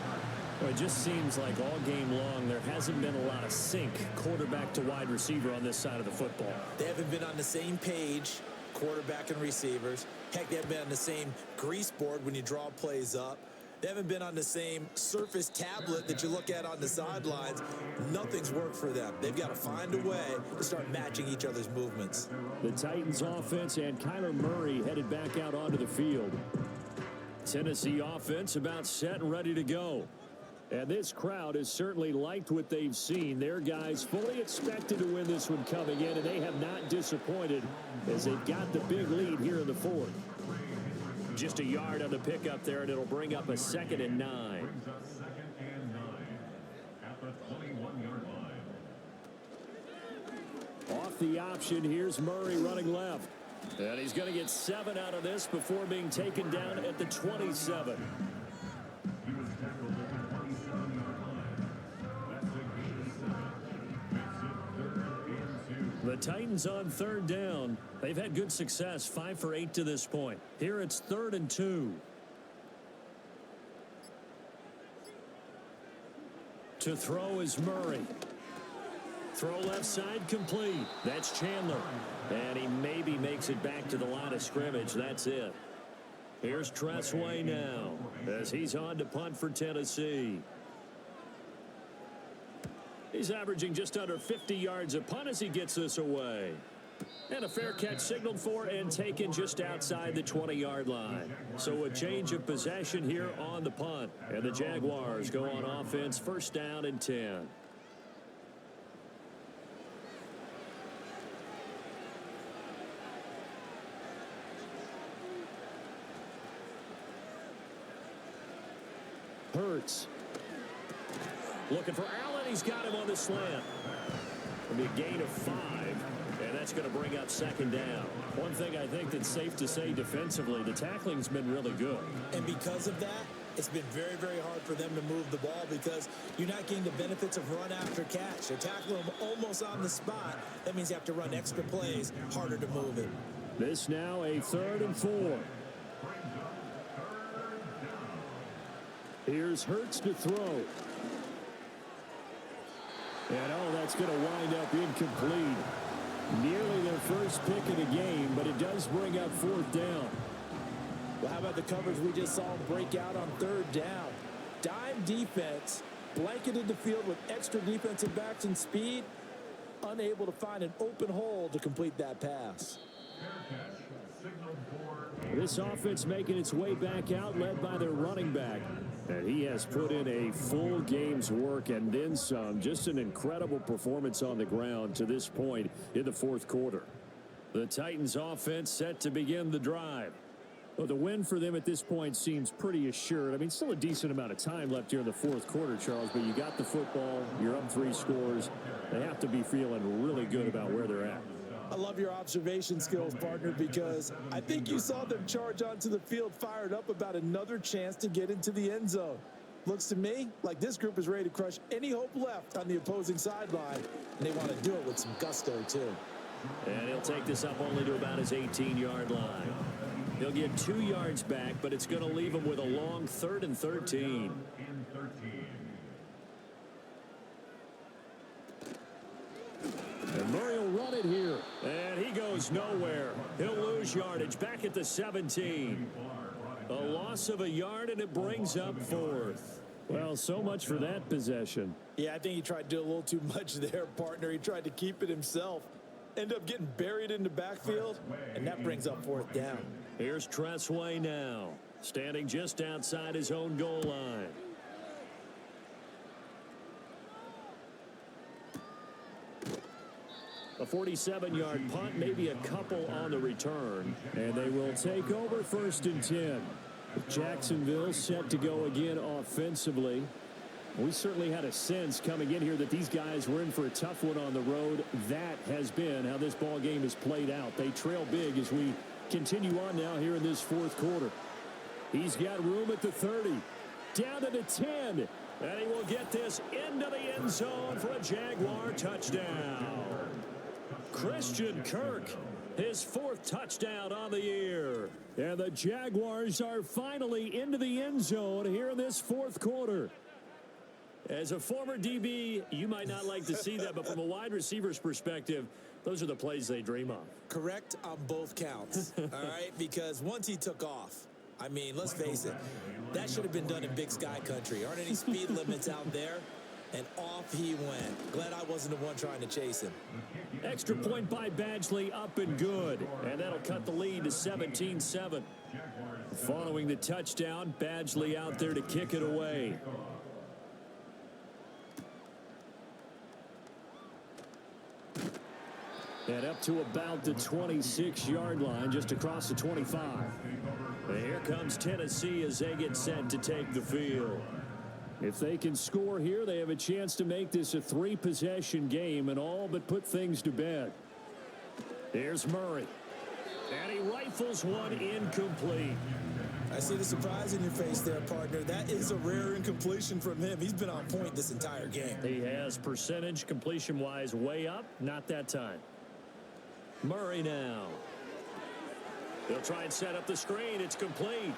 Well, it just seems like all game long there hasn't been a lot of sync quarterback to wide receiver on this side of the football.
They haven't been on the same page, quarterback and receivers. Heck, they haven't been on the same grease board when you draw plays up. They haven't been on the same Surface tablet that you look at on the sidelines. Nothing's worked for them. They've got to find a way to start matching each other's movements.
The Titans offense and Kyler Murray headed back out onto the field. Tennessee offense about set and ready to go. And this crowd has certainly liked what they've seen. Their guys fully expected to win this one coming in, and they have not disappointed as they've got the big lead here in the fourth. Just a yard on the pickup there, and it'll bring up a 2nd and 9. Off the option, here's Murray running left. And he's going to get 7 out of this before being taken down at the 27. The Titans on third down. They've had good success, 5 for 8 to this point. Here it's 3rd and 2. To throw is Murray. Throw left side complete. That's Chandler. And he maybe makes it back to the line of scrimmage. That's it. Here's Tressway now as he's on to punt for Tennessee. He's averaging just under 50 yards a punt as he gets this away. And a fair catch signaled for and taken just outside the 20-yard line. So a change of possession here on the punt. And the Jaguars go on offense, 1st down and 10. Hurts. Looking for Allen. He's got him on the slant. It'll be a gain of 5, and that's going to bring up 2nd down. One thing I think that's safe to say defensively, the tackling's been really good.
And because of that, it's been very, very hard for them to move the ball because you're not getting the benefits of run after catch. They're tackling them almost on the spot. That means you have to run extra plays, harder to move it.
This now a 3rd and 4. Here's Hurts to throw. And that's going to wind up incomplete. Nearly their first pick of the game, but it does bring up 4th down.
Well, how about the coverage we just saw him break out on 3rd down? Dime defense, blanketed the field with extra defensive backs and speed, unable to find an open hole to complete that pass.
This offense making its way back out, led by their running back. And he has put in a full game's work and then some. Just an incredible performance on the ground to this point in the 4th quarter. The Titans offense set to begin the drive. Well, the win for them at this point seems pretty assured. I mean, still a decent amount of time left here in the 4th quarter, Charles, but you got the football, you're up 3 scores. They have to be feeling really good about where they're at.
I love your observation skills, partner, because I think you saw them charge onto the field fired up about another chance to get into the end zone. Looks to me like this group is ready to crush any hope left on the opposing sideline, and they want to do it with some gusto, too.
And he'll take this up only to about his 18-yard line. He'll get 2 yards back, but it's going to leave him with a long 3rd and 13. And Murray will run it here. And he goes nowhere. He'll lose yardage back at the 17. A loss of a yard, and it brings up 4th. Well, so much for that possession.
Yeah, I think he tried to do a little too much there, partner. He tried to keep it himself. End up getting buried in the backfield, and that brings up 4th down.
Here's Tressway now, standing just outside his own goal line. A 47-yard punt, maybe a couple on the return. And they will take over 1st and 10. Jacksonville set to go again offensively. We certainly had a sense coming in here that these guys were in for a tough one on the road. That has been how this ball game has played out. They trail big as we continue on now here in this fourth quarter. He's got room at the 30. Down to the 10. And he will get this into the end zone for a Jaguar touchdown. Christian Kirk, his 4th touchdown on the year. And the Jaguars are finally into the end zone here in this fourth quarter. As a former DB, you might not like to see that, but from a wide receiver's perspective, those are the plays they dream of.
Correct on both counts, all right? Because once he took off, I mean, let's face it, that should have been done in Big Sky country. Aren't any speed limits out there? And off he went. Glad I wasn't the one trying to chase him.
Extra point by Badgley, up and good. And that'll cut the lead to 17-7. Following the touchdown, Badgley out there to kick it away. And up to about the 26-yard line, just across the 25. And here comes Tennessee as they get set to take the field. If they can score here, they have a chance to make this a 3-possession game and all but put things to bed. Here's Murray. And he rifles one incomplete.
I see the surprise in your face there, partner. That is a rare incompletion from him. He's been on point this entire game.
He has percentage completion-wise way up. Not that time. Murray now. They'll try and set up the screen. It's complete.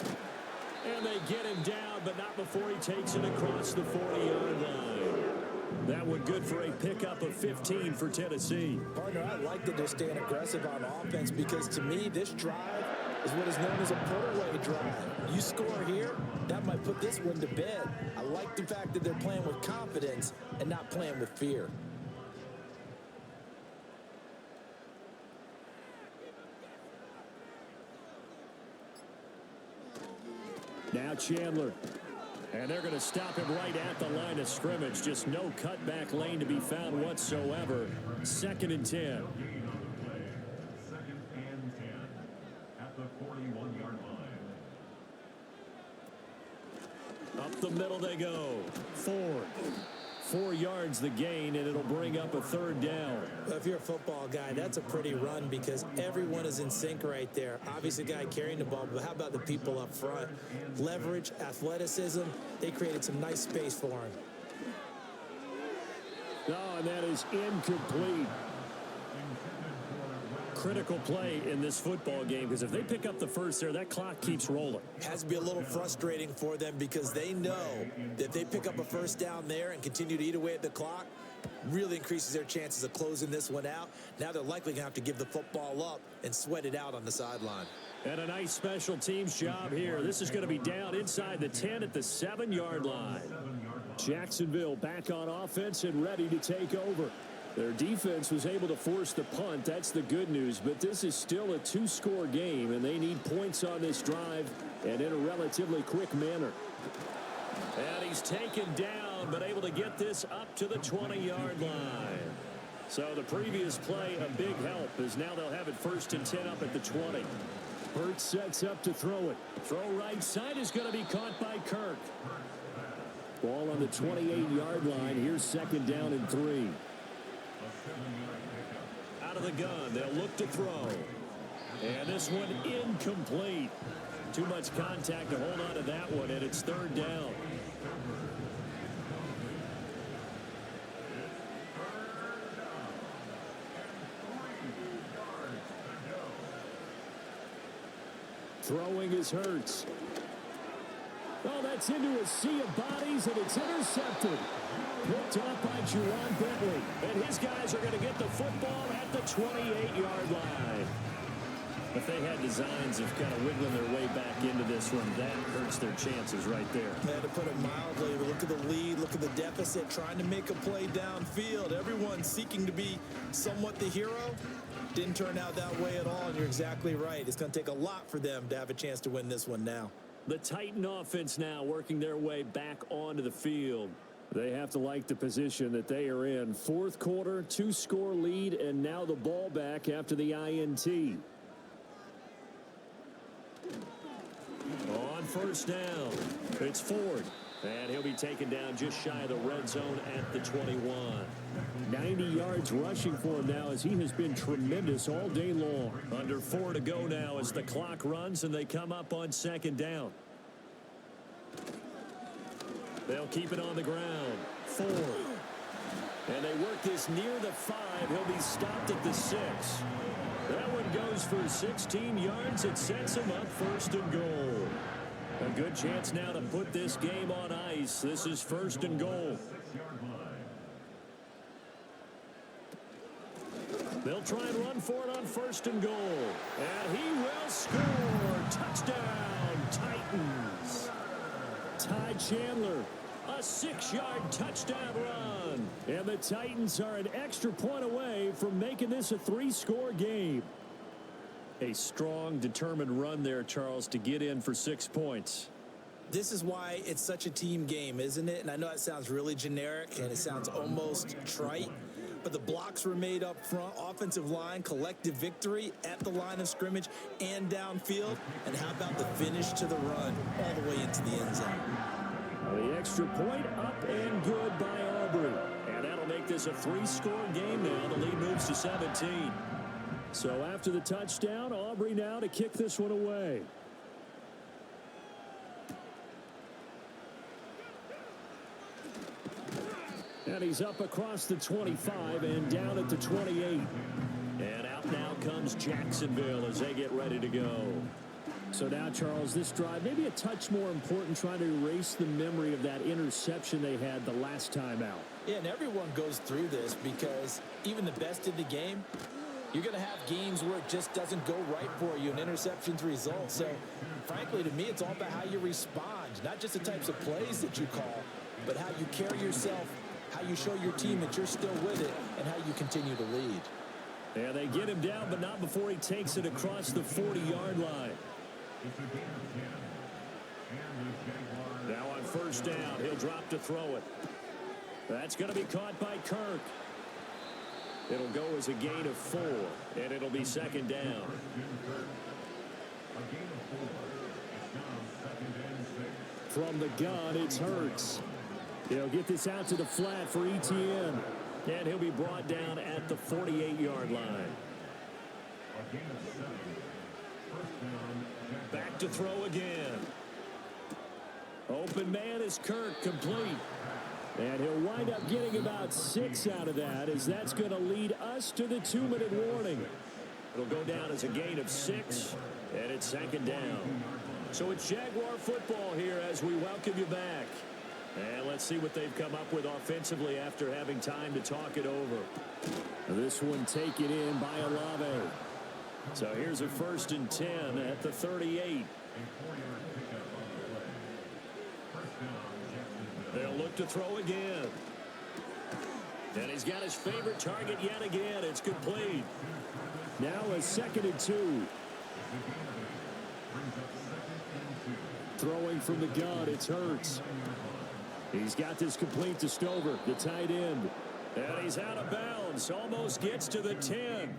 And they get him down, but not before he takes it across the 40-yard line. That one good for a pickup of 15 for Tennessee.
Partner, I like that they're staying aggressive on offense because to me, this drive is what is known as a put-away drive. You score here, that might put this one to bed. I like the fact that they're playing with confidence and not playing with fear.
Now Chandler. And they're going to stop him right at the line of scrimmage. Just no cutback lane to be found whatsoever. 2nd and 10.
Second and 10 at the 41-yard line.
Up the middle they go. Ford. 4 yards the gain, and it'll bring up a 3rd down.
Well, if you're a football guy, that's a pretty run because everyone is in sync right there. Obviously, the guy carrying the ball, but how about the people up front? Leverage, athleticism, they created some nice space for him.
Oh, and that is incomplete. Critical play in this football game because if they pick up the first there, that clock keeps rolling.
Has to be a little frustrating for them because they know that if they pick up a first down there and continue to eat away at the clock, really increases their chances of closing this one out. Now they're likely going to have to give the football up and sweat it out on the sideline.
And a nice special teams job here. This is going to be down inside the 10 at the 7-yard line. Jacksonville back on offense and ready to take over. Their defense was able to force the punt. That's the good news. But this is still a 2-score game, and they need points on this drive and in a relatively quick manner. And he's taken down, but able to get this up to the 20-yard line. So the previous play, a big help, as now they'll have it 1st and 10 up at the 20. Hurts sets up to throw it. Throw right side is going to be caught by Kirk. Ball on the 28-yard line. Here's 2nd down and 3. Out of the gun, they'll look to throw. And this one incomplete. Too much contact to hold on to that one, and it's 3rd down. Throwing is Hurts. Oh, that's into a sea of bodies, and it's intercepted. Picked up by Juwan Bentley. And his guys are going to get the football at the 28-yard line. If they had designs of kind of wiggling their way back into this one, that hurts their chances right there.
To put it mildly, look at the lead, look at the deficit, trying to make a play downfield. Everyone seeking to be somewhat the hero. Didn't turn out that way at all, and you're exactly right. It's going to take a lot for them to have a chance to win this one now.
The Titan offense now working their way back onto the field. They have to like the position that they are in. 4th quarter, 2-score lead, and now the ball back after the INT. On 1st down, it's Ford. And he'll be taken down just shy of the red zone at the 21.
90 yards rushing for him now as he has been tremendous all day long.
Under 4 to go now as the clock runs and they come up on second down. They'll keep it on the ground. 4. And they work this near the 5. He'll be stopped at the 6. That one goes for 16 yards. It sets him up first and goal. A good chance now to put this game on ice. This is first and goal. They'll try and run for it on first and goal. And he will score. Touchdown, Titans. Ty Chandler, a 6-yard touchdown run. And the Titans are an extra point away from making this a 3-score game. A strong, determined run there, Charles, to get in for 6 points.
This is why it's such a team game, isn't it? And I know it sounds really generic and it sounds almost trite, but the blocks were made up front, offensive line, collective victory at the line of scrimmage and downfield. And how about the finish to the run all the way into the end zone?
The extra point up and good by Aubrey. And that'll make this a 3-score game now. The lead moves to 17.
So after the touchdown, Aubrey now to kick this one away. And he's up across the 25 and down at the 28.
And out now comes Jacksonville as they get ready to go.
So now, Charles, this drive maybe a touch more important, trying to erase the memory of that interception they had the last time out.
Yeah, and everyone goes through this because even the best in the game, you're going to have games where it just doesn't go right for you, and interceptions result. So, frankly, to me, it's all about how you respond, not just the types of plays that you call, but how you carry yourself, how you show your team that you're still with it, and how you continue to lead.
Yeah, they get him down, but not before he takes it across the 40-yard line. Now on first down, he'll drop to throw it. That's going to be caught by Kirk. It'll go as a gain of 4, and it'll be second down.
From the gun, it's Hurts. He'll get this out to the flat for ETN.
And he'll be brought down at the 48-yard line. Back to throw again. Open man is Kirk, complete.
And he'll wind up getting about 6 out of that, as that's going to lead us to the 2-minute warning.
It'll go down as a gain of 6, and it's second down. So it's Jaguar football here as we welcome you back. And let's see what they've come up with offensively after having time to talk it over.
This one taken in by Olave.
So here's a 1st and 10 at the 38. They'll look to throw again. And he's got his favorite target yet again. It's complete.
Now a 2nd and 2. Throwing from the gun, it's Hurts. He's got this complete to Stover, the tight end.
And he's out of bounds. Almost gets to the 10.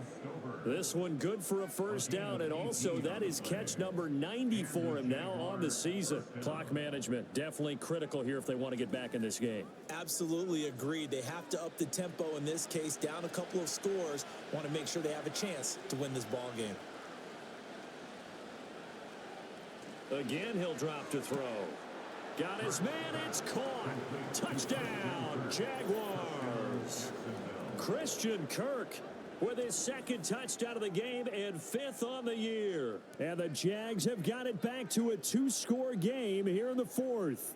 This one good for a first down, and also that is catch number 90 for him now on the season. Clock management definitely critical here if they want to get back in this game.
Absolutely agreed. They have to up the tempo in this case, down a couple of scores. Want to make sure they have a chance to win this ball game.
Again, he'll drop to throw. Got his man, it's caught. Touchdown, Jaguars. Christian Kirk with his 2nd touchdown of the game and 5th on the year.
And the Jags have got it back to a 2-score game here in the 4th.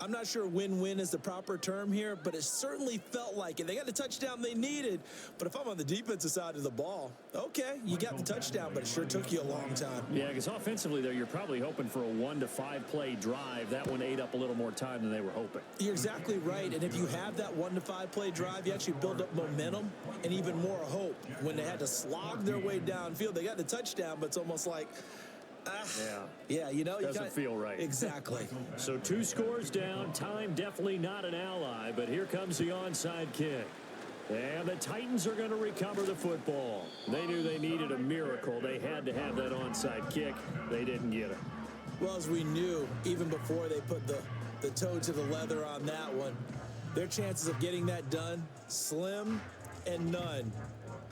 I'm not sure win-win is the proper term here, but it certainly felt like it. They got the touchdown they needed, but if I'm on the defensive side of the ball, okay, you got the touchdown, but it sure took you a long time.
Yeah, because offensively, there, you're probably hoping for a 1 to 5 play drive. That one ate up a little more time than they were hoping.
You're exactly right, and if you have that 1 to 5 play drive, you actually build up momentum and even more hope. When they had to slog their way downfield, they got the touchdown, but it's almost like, yeah, you know,
doesn't feel right.
Exactly.
So 2 scores down. Time definitely not an ally, but here comes the onside kick. And the Titans are going to recover the football. They knew they needed a miracle. They had to have that onside kick. They didn't get it.
Well, as we knew, even before they put the
the toe to the leather on that one. Their chances of getting that done, slim and none.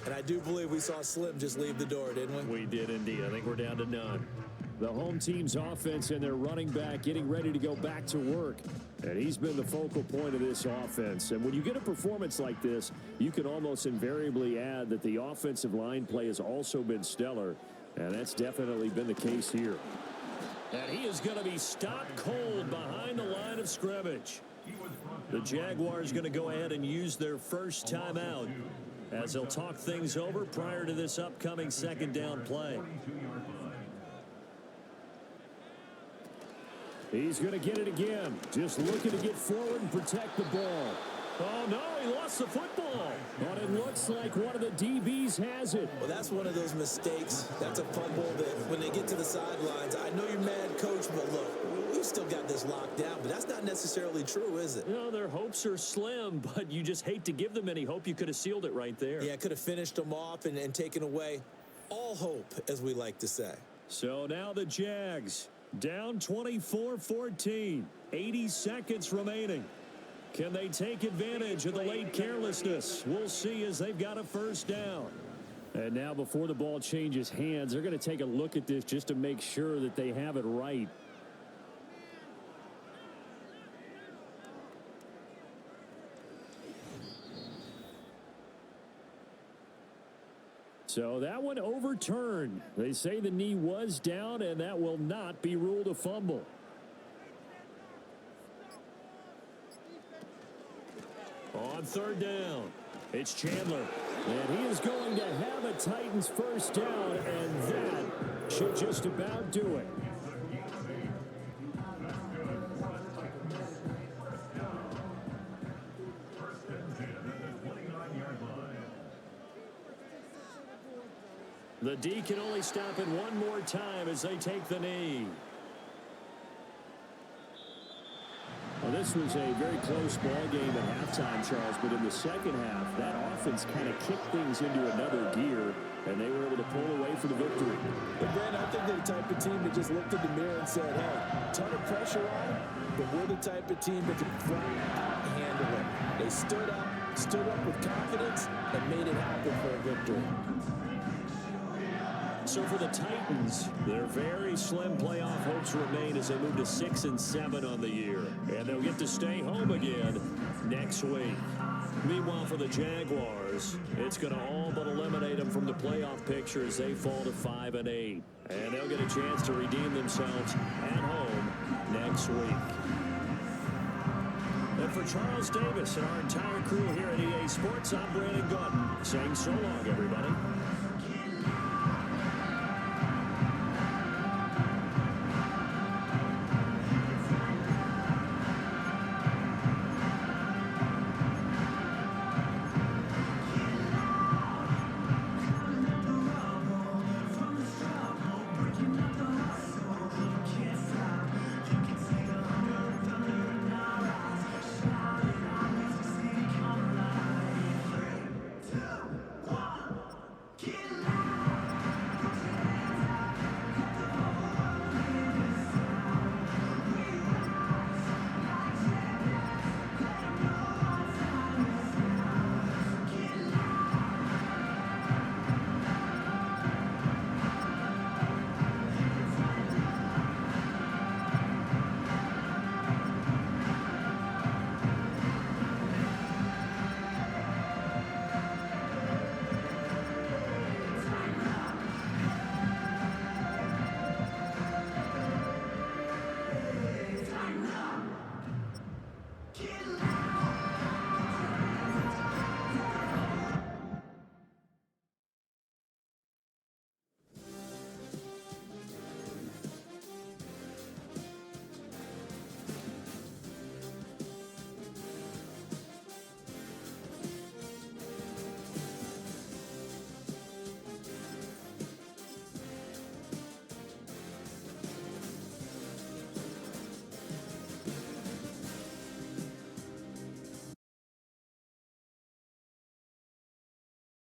And I do believe we saw Slim just leave the door, didn't we?
We did indeed. I think we're down to none. The home team's offense and their running back getting ready to go back to work. And he's been the focal point of this offense. And when you get a performance like this, you can almost invariably add that the offensive line play has also been stellar. And that's definitely been the case here. And he is going to be stopped cold behind the line of scrimmage. The Jaguars going to go ahead and use their first timeout as they'll talk things over prior to this upcoming second down play. He's going to get it again. Just looking to get forward and protect the ball. Oh, no, he lost the football. But it looks like one of the DBs has it.
Well, that's one of those mistakes. That's a fumble that when they get to the sidelines, I know you're mad, Coach, but look, we've still got this locked down. But that's not necessarily true, is it?
You know, their hopes are slim, but you just hate to give them any hope. You could have sealed it right there.
Yeah, could have finished them off and taken away all hope, as we like to say.
So now the Jags down 24-14. 80 seconds remaining. Can they take advantage of the late carelessness? We'll see as they've got a first down. And now before the ball changes hands, they're going to take a look at this just to make sure that they have it right. So that one overturned. They say the knee was down, and that will not be ruled a fumble. On third down, it's Chandler. And he is going to have a Titans first down, and that should just about do it. The D can only stop it one more time as they take the knee. Well, this was a very close ball game at halftime, Charles, but in the second half, that offense kind of kicked things into another gear, and they were able to pull away for the victory.
But, Ben, I think they're the type of team that just looked in the mirror and said, hey, ton of pressure on them, but we're the type of team that can flat out handle it. They stood up with confidence, and made it happen for a victory.
So for the Titans, their very slim playoff hopes remain as they move to 6-7 on the year. And they'll get to stay home again next week. Meanwhile, for the Jaguars, it's going to all but eliminate them from the playoff picture as they fall to 5-8. And they'll get a chance to redeem themselves at home next week. And for Charles Davis and our entire crew here at EA Sports, I'm Brandon Gautin saying so long, everybody.